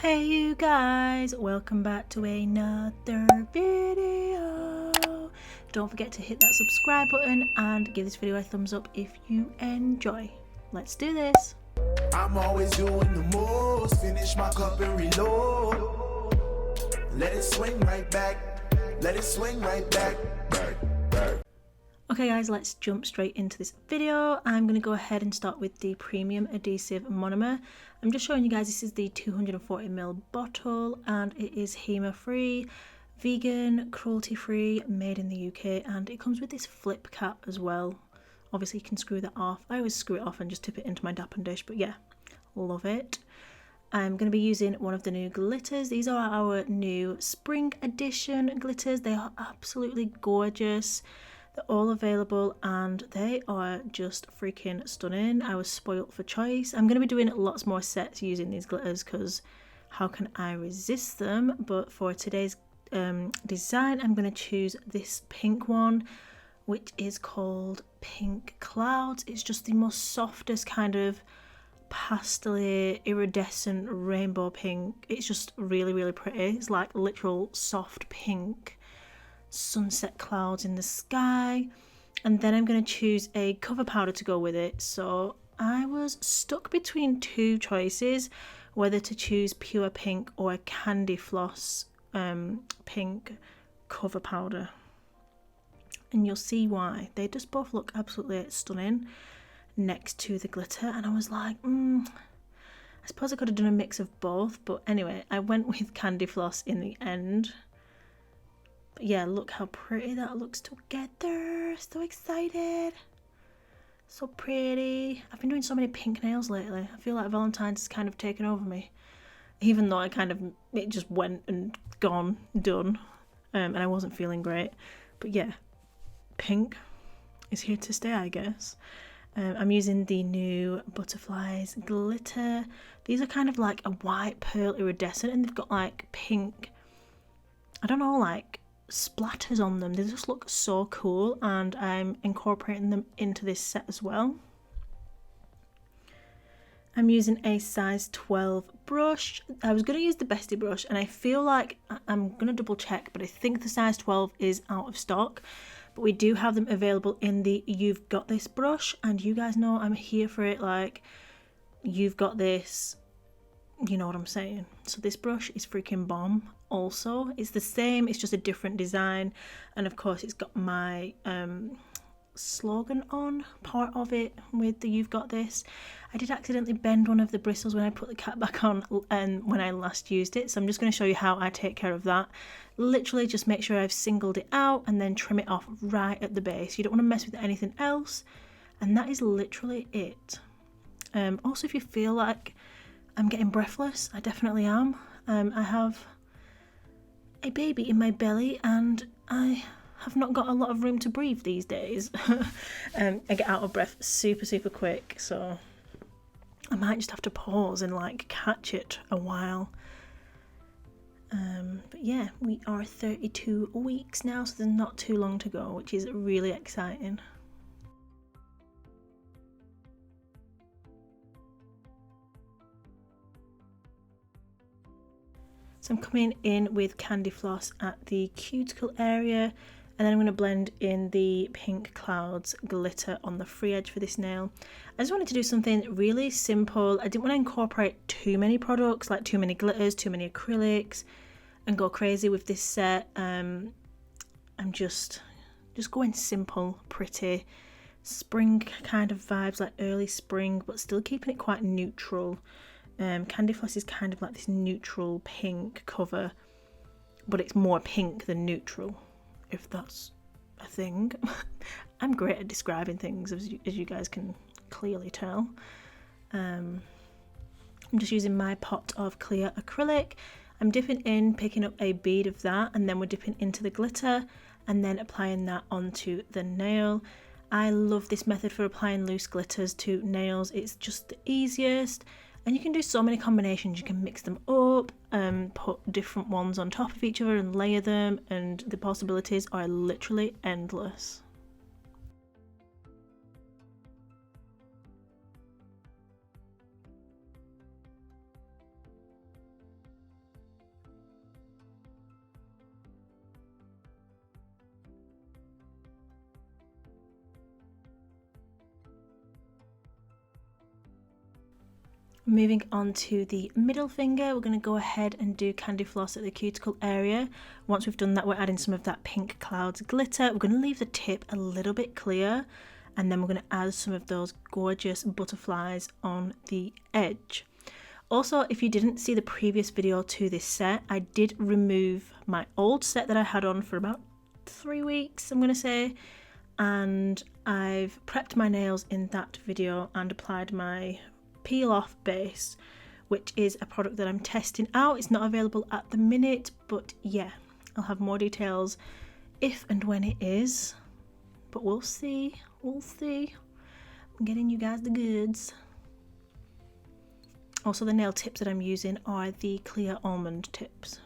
Hey you guys, welcome back to another video. Don't forget to hit that subscribe button and give this video a thumbs up if you enjoy. Let's do this. I'm always doing the most, finish my cup and reload. Let it swing right back, let it swing right back. Okay guys, let's jump straight into this video. I'm going to go ahead and start with the premium adhesive monomer. I'm just showing you guys this is the 240ml bottle and it is HEMA free, vegan, cruelty free, made in the UK, and it comes with this flip cap as well. Obviously you can screw that off. I always screw it off and just tip it into my dappen dish, but yeah, love it. I'm going to be using one of the new glitters. These are our new spring edition glitters. They are absolutely gorgeous. They're all available and they are just freaking stunning. I was spoilt for choice. I'm going to be doing lots more sets using these glitters because how can I resist them? But for today's design, I'm going to choose this pink one, which is called Pink Clouds. It's just the most softest kind of pastel iridescent rainbow pink. It's just really, really pretty. It's like literal soft pink. Sunset clouds in the sky. And then I'm going to choose a cover powder to go with it. So I was stuck between two choices, whether to choose pure pink or a candy floss pink cover powder, and you'll see why. They just both look absolutely stunning next to the glitter, and I was like, I suppose I could have done a mix of both, but anyway, I went with candy floss in the end. Yeah, look how pretty that looks together. So excited. So pretty. I've been doing so many pink nails lately. I feel like Valentine's has kind of taken over me. Even though it just went and gone, done. And I wasn't feeling great. But yeah, pink is here to stay, I guess. I'm using the new Butterflies glitter. These are kind of like a white pearl iridescent, and they've got like pink, I don't know, like splatters on them. They just look so cool, and I'm incorporating them into this set as well. I'm using a size 12 brush. I was going to use the Bestie brush, and I feel like I'm going to double check, but I think the size 12 is out of stock. But we do have them available in the You've Got This brush, and you guys know I'm here for it. Like, you've got this, you know what I'm saying. So this brush is freaking bomb. Also, it's the same, it's just a different design, and of course it's got my slogan on part of it with the You've Got This. I did accidentally bend one of the bristles when I put the cap back on and when I last used it, so I'm just going to show you how I take care of that. Literally just make sure I've singled it out and then trim it off right at the base. You don't want to mess with anything else, and that is literally it. Also, if you feel like I'm getting breathless, I definitely am. I have a baby in my belly and I have not got a lot of room to breathe these days. I get out of breath super quick, so I might just have to pause and like catch it a while. But yeah, we are 32 weeks now, so there's not too long to go, which is really exciting. So I'm coming in with candy floss at the cuticle area, and then I'm going to blend in the Pink Clouds glitter on the free edge for this nail. I just wanted to do something really simple. I didn't want to incorporate too many products, like too many glitters, too many acrylics, and go crazy with this set. I'm just going simple, pretty, spring kind of vibes, like early spring, but still keeping it quite neutral. Candy floss is kind of like this neutral pink cover, but it's more pink than neutral, if that's a thing. I'm great at describing things, as you guys can clearly tell. I'm just using my pot of clear acrylic. I'm dipping in, picking up a bead of that, and then we're dipping into the glitter and then applying that onto the nail. I love this method for applying loose glitters to nails. It's just the easiest. And you can do so many combinations. You can mix them up and put different ones on top of each other and layer them, and the possibilities are literally endless. Moving on to the middle finger, we're going to go ahead and do candy floss at the cuticle area. Once we've done that, we're adding some of that pink clouds glitter. We're going to leave the tip a little bit clear, and then we're going to add some of those gorgeous butterflies on the edge. Also, if you didn't see the previous video to this set, I did remove my old set that I had on for about 3 weeks, I'm going to say, and I've prepped my nails in that video and applied my peel off base, which is a product that I'm testing out. It's not available at the minute, but yeah, I'll have more details if and when it is, but we'll see. I'm getting you guys the goods. Also, the nail tips that I'm using are the clear almond tips.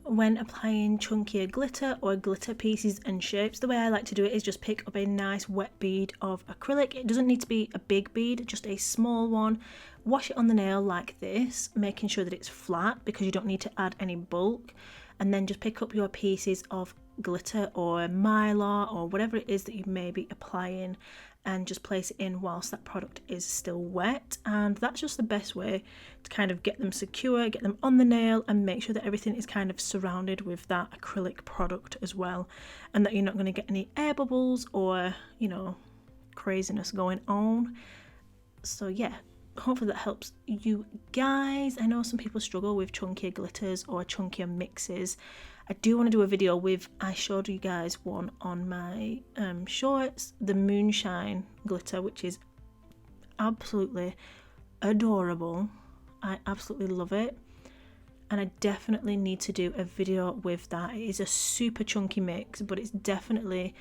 When applying chunkier glitter or glitter pieces and shapes, the way I like to do it is just pick up a nice wet bead of acrylic. It doesn't need to be a big bead, just a small one. Wash it on the nail like this, making sure that it's flat because you don't need to add any bulk. And then just pick up your pieces of glitter or mylar or whatever it is that you may be applying, and just place it in whilst that product is still wet. And that's just the best way to kind of get them secure, get them on the nail, and make sure that everything is kind of surrounded with that acrylic product as well, and that you're not going to get any air bubbles or, you know, craziness going on. So yeah, hopefully that helps you guys. I know some people struggle with chunkier glitters or chunkier mixes. I do want to do a video with, I showed you guys one on my shorts, the moonshine glitter, which is absolutely adorable. I absolutely love it, and I definitely need to do a video with that. It is a super chunky mix, but it's definitely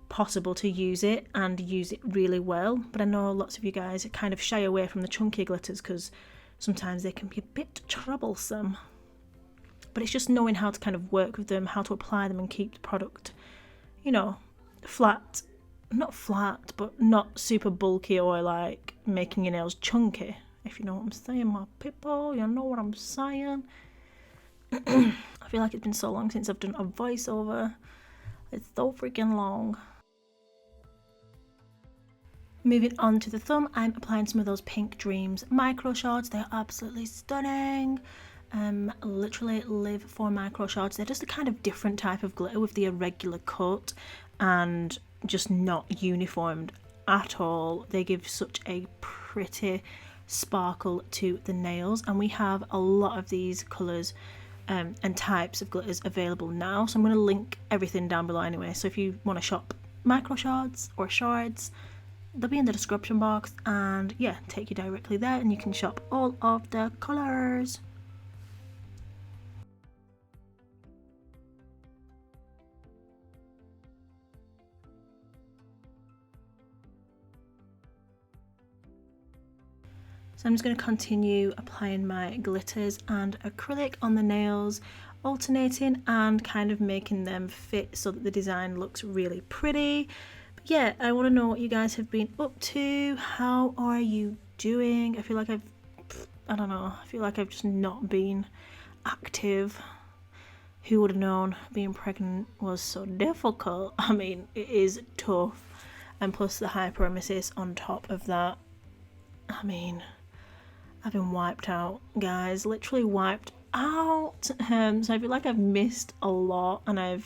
possible to use it and use it really well. But I know lots of you guys kind of shy away from the chunky glitters because sometimes they can be a bit troublesome. But it's just knowing how to kind of work with them, how to apply them and keep the product, you know, flat. Not flat, but not super bulky or like making your nails chunky, if you know what I'm saying, my people. You know what I'm saying. I feel like it's been so long since I've done a voiceover. It's so freaking long. Moving on to the thumb, I'm applying some of those Pink Dreams micro shards. They're absolutely stunning. Literally live for micro shards. They're just a kind of different type of glitter with the irregular cut and just not uniformed at all. They give such a pretty sparkle to the nails, and we have a lot of these colours and types of glitters available now, so I'm going to link everything down below anyway. So if you want to shop micro shards or shards, they'll be in the description box, and yeah, take you directly there and you can shop all of the colours. So I'm just going to continue applying my glitters and acrylic on the nails, alternating and kind of making them fit so that the design looks really pretty. But yeah, I want to know what you guys have been up to. How are you doing? I feel like I feel like I've just not been active. Who would have known being pregnant was so difficult? I mean, it is tough. And plus the hyperemesis on top of that. I mean, I've been wiped out, guys, literally wiped out. So I feel like I've missed a lot, and I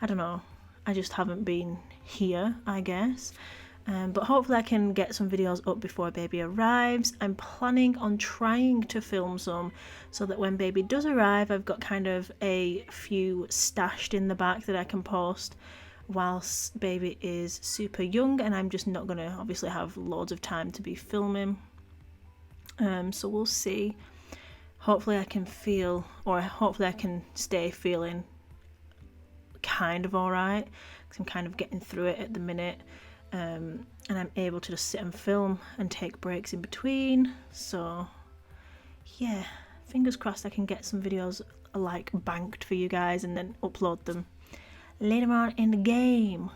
don't know, I just haven't been here, I guess. But hopefully I can get some videos up before baby arrives. I'm planning on trying to film some so that when baby does arrive, I've got kind of a few stashed in the back that I can post whilst baby is super young, and I'm just not going to obviously have loads of time to be filming. So we'll see. Hopefully I can feel, or hopefully I can stay feeling kind of alright, because I'm kind of getting through it at the minute. And I'm able to just sit and film and take breaks in between. So yeah, fingers crossed I can get some videos like banked for you guys and then upload them later on in the game.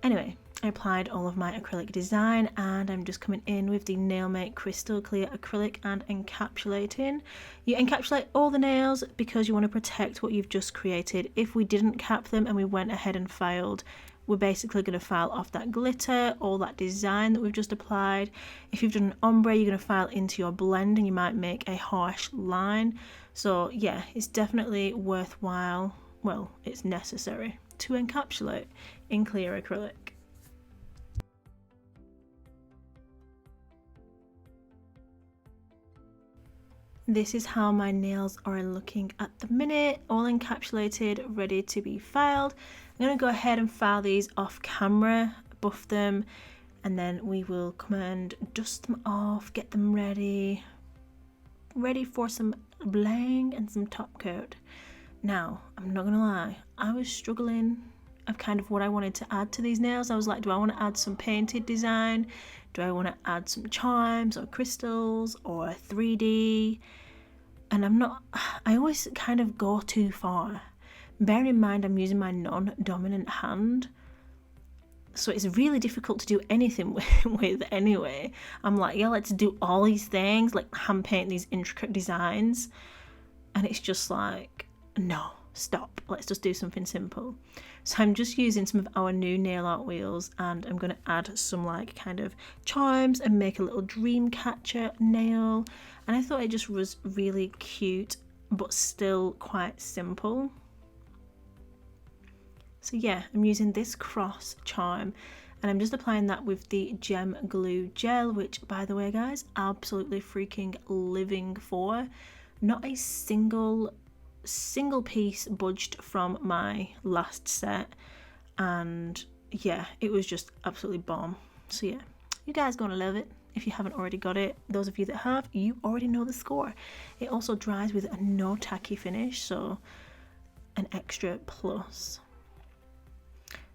Anyway, I applied all of my acrylic design and I'm just coming in with the Nail Mate Crystal Clear Acrylic and encapsulating. You encapsulate all the nails because you want to protect what you've just created. If we didn't cap them and we went ahead and filed, we're basically going to file off that glitter, all that design that we've just applied. If you've done an ombre, you're going to file into your blend and you might make a harsh line. So yeah, it's definitely worthwhile, well, it's necessary to encapsulate in clear acrylic. This is how my nails are looking at the minute, all encapsulated, ready to be filed. I'm going to go ahead and file these off camera, buff them, and then we will come and dust them off, get them ready for some bling and some top coat. Now, I'm not going to lie, I was struggling of kind of what I wanted to add to these nails. I was like, do I want to add some painted design? Do I want to add some chimes or crystals or 3D? And I always kind of go too far. Bear in mind I'm using my non-dominant hand, so it's really difficult to do anything with anyway. I'm like, yeah, let's do all these things, like hand paint these intricate designs, and it's just like, no, stop, let's just do something simple. So I'm just using some of our new nail art wheels and I'm going to add some like kind of chimes and make a little dream catcher nail, and I thought it just was really cute but still quite simple. So yeah, I'm using this cross charm and I'm just applying that with the gem glue gel, which by the way guys, absolutely freaking living for. Not a single piece budged from my last set, and yeah, it was just absolutely bomb. So yeah, you guys gonna love it if you haven't already got it. Those of you that have, you already know the score. It also dries with a no tacky finish, so an extra plus.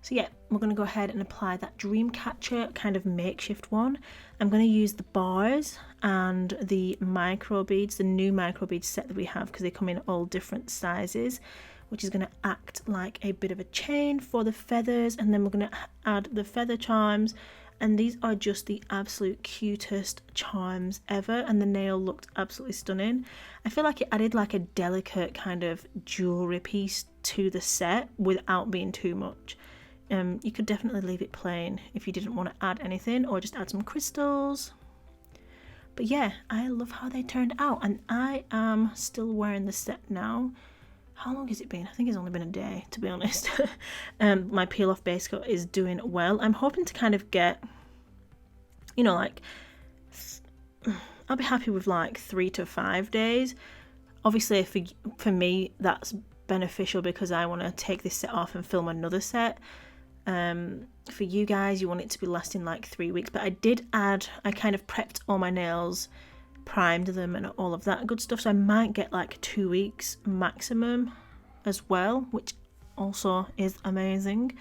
So yeah, we're going to go ahead and apply that dream catcher kind of makeshift one. I'm going to use the bars and the micro beads, the new micro bead set that we have, because they come in all different sizes, which is going to act like a bit of a chain for the feathers. And then we're going to add the feather charms, and these are just the absolute cutest charms ever, and the nail looked absolutely stunning. I feel like it added like a delicate kind of jewelry piece to the set without being too much. You could definitely leave it plain if you didn't want to add anything, or just add some crystals. But yeah, I love how they turned out, and I am still wearing the set now. How long has it been? I think it's only been a day, to be honest. My peel off base coat is doing well. I'm hoping to kind of get, you know, like, I'll be happy with like 3 to 5 days. Obviously for me that's beneficial because I want to take this set off and film another set. For you guys, you want it to be lasting like 3 weeks, but I kind of prepped all my nails, primed them and all of that good stuff, so I might get like 2 weeks maximum as well, which also is amazing.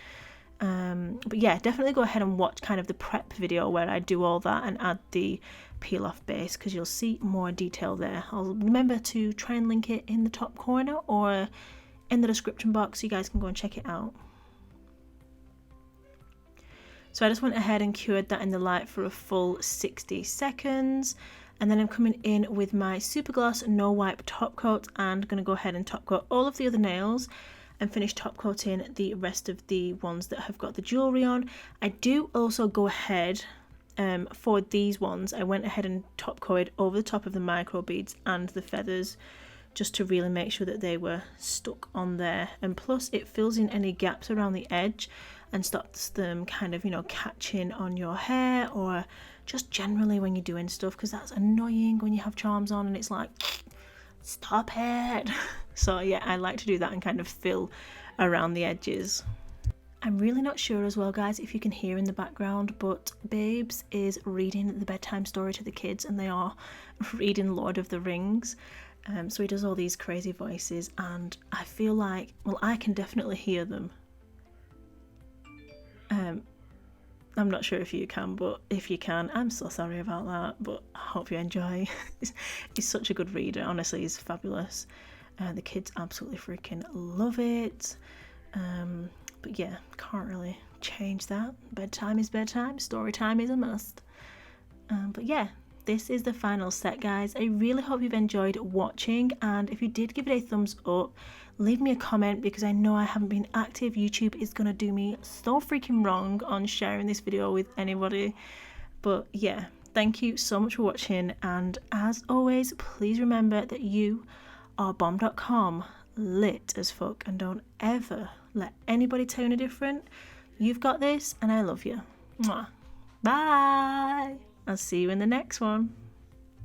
But yeah, definitely go ahead and watch kind of the prep video where I do all that and add the peel off base, because you'll see more detail there. I'll remember to try and link it in the top corner or in the description box so you guys can go and check it out. So I just went ahead and cured that in the light for a full 60 seconds. And then I'm coming in with my Super Gloss No Wipe top coat and going to go ahead and top coat all of the other nails and finish top coating the rest of the ones that have got the jewellery on. I do also go ahead, for these ones, I went ahead and top coated over the top of the micro beads and the feathers, just to really make sure that they were stuck on there. And plus it fills in any gaps around the edge. and stops them kind of, you know, catching on your hair or just generally when you're doing stuff, because that's annoying when you have charms on and it's like, stop it. So yeah, I like to do that and kind of fill around the edges. I'm really not sure as well, guys, if you can hear in the background, but Babes is reading the bedtime story to the kids and they are reading Lord of the Rings. So he does all these crazy voices and I feel like, well, I can definitely hear them. I'm not sure if you can, but if you can, I'm so sorry about that, but I hope you enjoy. He's such a good reader, honestly, he's fabulous. The kids absolutely freaking love it. But yeah, can't really change that. Bedtime is bedtime, story time is a must. But yeah, this is the final set, guys. I really hope you've enjoyed watching, and if you did, give it a thumbs up, leave me a comment, because I know I haven't been active. YouTube is gonna do me so freaking wrong on sharing this video with anybody. But yeah, thank you so much for watching, and as always, please remember that you are bomb.com, lit as fuck, and don't ever let anybody tell you different. You've got this and I love you. Mwah. Bye. I'll see you in the next one.